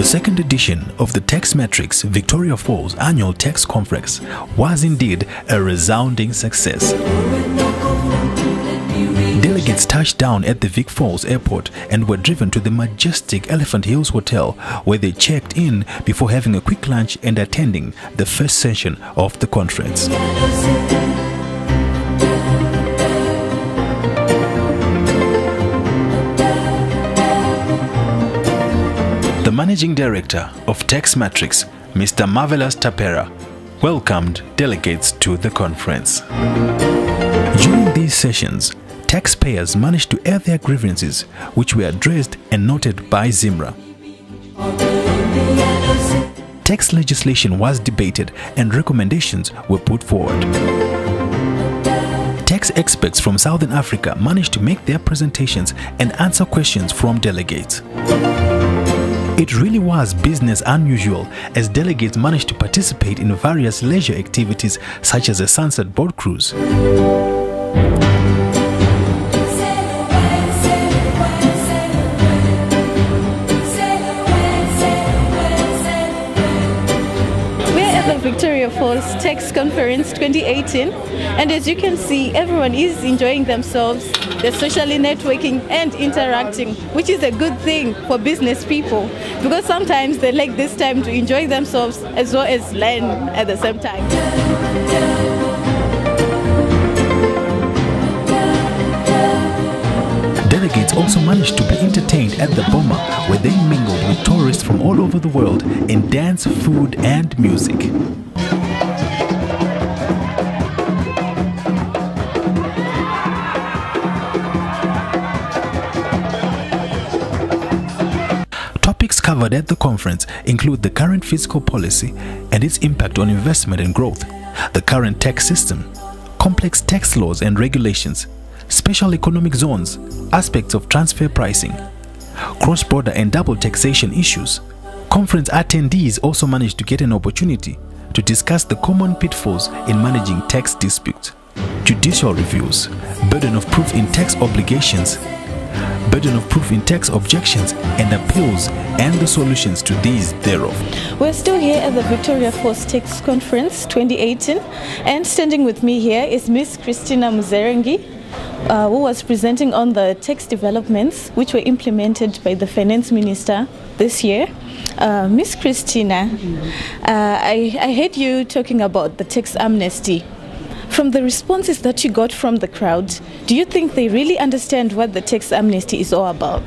second edition of the Tax Matrix Victoria Falls Annual Tax Conference was indeed a resounding success. Delegates touched down at the Vic Falls Airport and were driven to the majestic Elephant Hills Hotel, where they checked in before having a quick lunch and attending the first session of the conference. The Managing Director of Tax Matrix, Mr. Marvelous Tapera, welcomed delegates to the conference. During these sessions, taxpayers managed to air their grievances, which were addressed and noted by ZIMRA. Tax legislation was debated and recommendations were put forward. Tax experts from Southern Africa managed to make their presentations and answer questions from delegates. It really was business unusual, as delegates managed to participate in various leisure activities such as a sunset boat cruise. Victoria Falls Tax Conference 2018, and as you can see, everyone is enjoying themselves. They're socially networking and interacting, which is a good thing for business people, because sometimes they like this time to enjoy themselves as well as learn at the same time. Delegates also managed to be entertained at the Boma, where they mingled with tourists from all over the world in dance, food and music. Topics covered at the conference include the current fiscal policy and its impact on investment and growth, the current tax system, complex tax laws and regulations, special economic zones, aspects of transfer pricing, cross-border and double taxation issues. Conference attendees also managed to get an opportunity to discuss the common pitfalls in managing tax disputes, judicial reviews, burden of proof in tax obligations, burden of proof in tax objections and appeals, and the solutions to these thereof. We're still here at the Victoria Falls Tax Conference 2018, and standing with me here is Miss Christina Muzerengi, who was presenting on the tax developments which were implemented by the Finance Minister this year. Miss Christina, I heard you talking about the tax amnesty. From the responses that you got from the crowd, do you think they really understand what the tax amnesty is all about?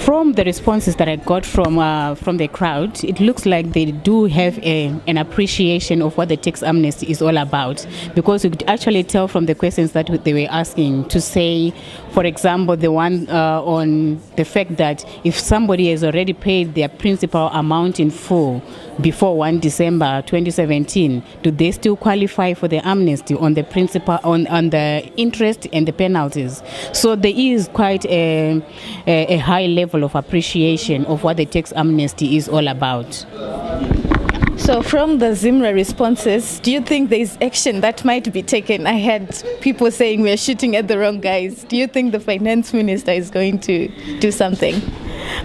From the responses that I got from the crowd, it looks like they do have an appreciation of what the tax amnesty is all about, because you could actually tell from the questions that they were asking. To say, for example, the one on the fact that if somebody has already paid their principal amount in full before 1 December 2017, do they still qualify for the amnesty on the principal, on the interest and the penalties? So there is quite a high level of appreciation of what the tax amnesty is all about. So from the ZIMRA responses, do you think there is action that might be taken? I had people saying we're shooting at the wrong guys. Do you think the Finance Minister is going to do something?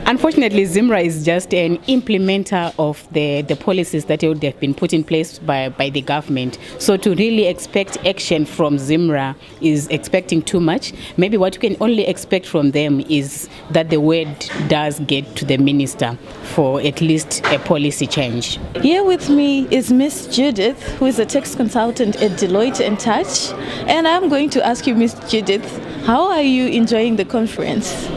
Unfortunately, ZIMRA is just an implementer of the policies that would have been put in place by the government. So to really expect action from ZIMRA is expecting too much. Maybe what you can only expect from them is that the word does get to the minister for at least a policy change. Here with me is Miss Judith, who is a tax consultant at Deloitte & Touch. And I'm going to ask you, Miss Judith, how are you enjoying the conference?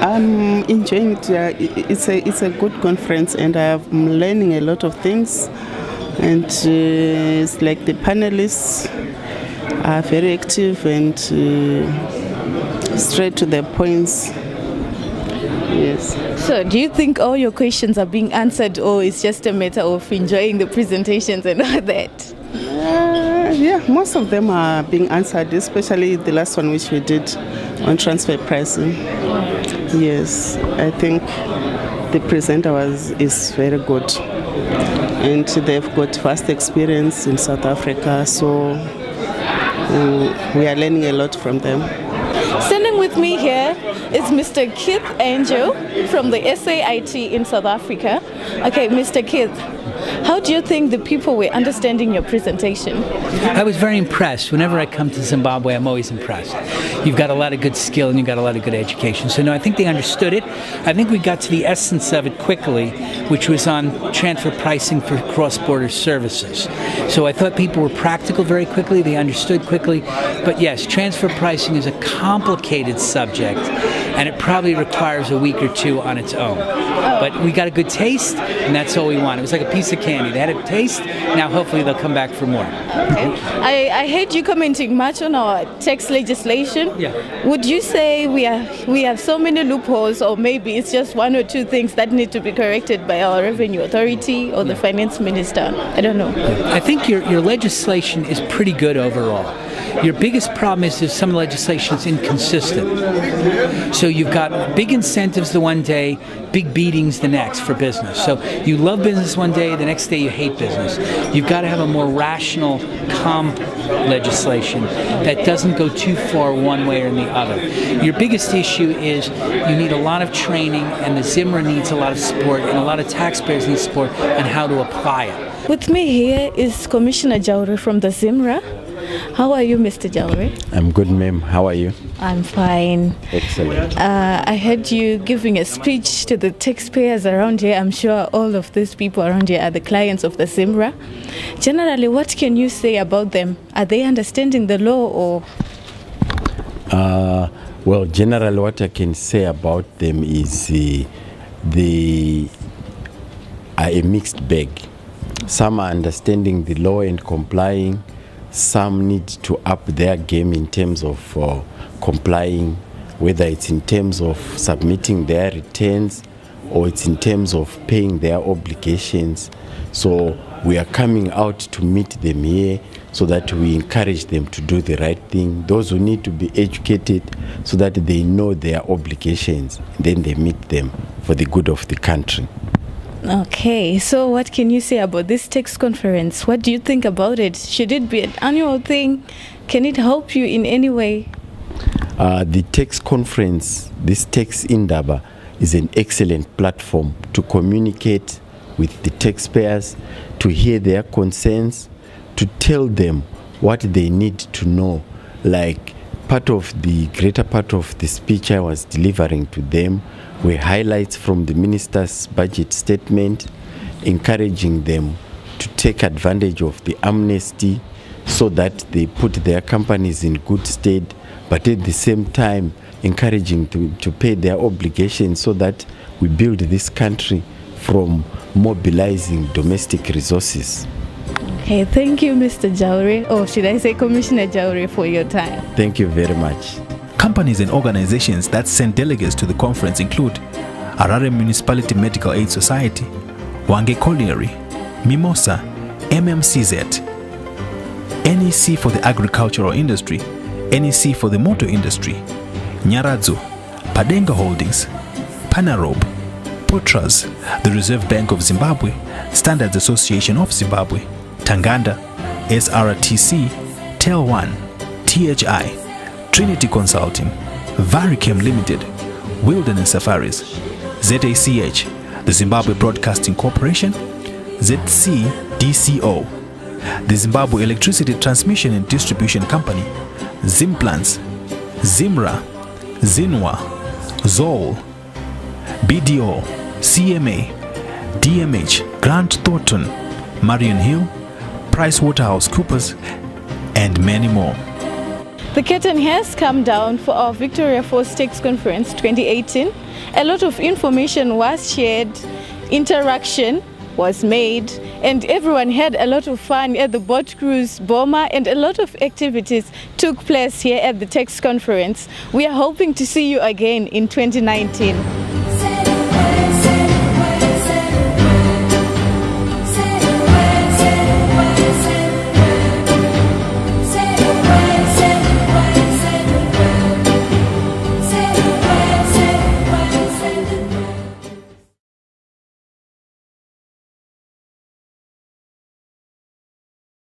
I'm enjoying it. It's a good conference, and I'm learning a lot of things. And it's like the panelists are very active and straight to the points. Yes. So do you think all your questions are being answered, or it's just a matter of enjoying the presentations and all that? Yeah, most of them are being answered, especially the last one which we did on transfer pricing. Yes, I think the presenter is very good, and they've got vast experience in South Africa, so we are learning a lot from them. Standing with With me here is Mr. Keith Angel from the SAIT in South Africa. Okay, Mr. Keith, how do you think the people were understanding your presentation? I was very impressed. Whenever I come to Zimbabwe, I'm always impressed. You've got a lot of good skill and you've got a lot of good education. So no, I think they understood it. I think we got to the essence of it quickly, which was on transfer pricing for cross-border services. So I thought people were practical very quickly. They understood quickly. But yes, transfer pricing is a complicated subject, and it probably requires a week or two on its own. But we got a good taste, and that's all we want. It was like a piece of candy. They had a taste. Now hopefully they'll come back for more. Okay. I heard you commenting much on our tax legislation. Yeah. Would you say we have so many loopholes, or maybe it's just one or two things that need to be corrected by our revenue authority or the finance minister? I don't know. I think your legislation is pretty good overall. Your biggest problem is some legislation is inconsistent. So you've got big incentives the one day, big beatings the next for business. So you love business one day, the next day you hate business. You've got to have a more rational, calm legislation that doesn't go too far one way or the other. Your biggest issue is you need a lot of training, and the ZIMRA needs a lot of support, and a lot of taxpayers need support on how to apply it. With me here is Commissioner Jaure from the ZIMRA. How are you, Mr. Jaure? I'm good, ma'am. How are you? I'm fine. Excellent. I heard you giving a speech to the taxpayers around here. I'm sure all of these people around here are the clients of the ZIMRA. Generally, what can you say about them? Are they understanding the law, or? Well, generally, what I can say about them is they are a mixed bag. Some are understanding the law and complying. Some need to up their game in terms of complying, whether it's in terms of submitting their returns or it's in terms of paying their obligations. So we are coming out to meet them here so that we encourage them to do the right thing. Those who need to be educated so that they know their obligations, then they meet them for the good of the country. Okay, so what can you say about this tax conference? What do you think about it? Should it be an annual thing? Can it help you in any way? The tax conference, this tax indaba, is an excellent platform to communicate with the taxpayers, to hear their concerns, to tell them what they need to know. Like greater part of the speech I was delivering to them were highlights from the minister's budget statement, encouraging them to take advantage of the amnesty so that they put their companies in good stead, but at the same time encouraging to pay their obligations so that we build this country from mobilizing domestic resources. Okay, thank you, Mr. Jaure, or should I say Commissioner Jaure, for your time. Thank you very much. Companies and organizations that sent delegates to the conference include Harare Municipality Medical Aid Society, Wange Colliery, Mimosa, MMCZ, NEC for the agricultural industry, NEC for the motor industry, Nyaradzo, Padenga Holdings, Panarob, Potras, the Reserve Bank of Zimbabwe, Standards Association of Zimbabwe, Tanganda, SRTC, Tel1, THI, Trinity Consulting, Varichem Limited, Wilderness Safaris, ZACH, the Zimbabwe Broadcasting Corporation, ZCDCO, the Zimbabwe Electricity Transmission and Distribution Company, Zimplants, Zimra, Zinwa, Zoll, BDO, CMA, DMH, Grant Thornton, Marion Hill, PricewaterhouseCoopers, and many more. The curtain has come down for our Victoria Falls Tax Conference 2018. A lot of information was shared, interaction was made, and everyone had a lot of fun at the boat cruise, Boma, and a lot of activities took place here at the tax conference. We are hoping to see you again in 2019.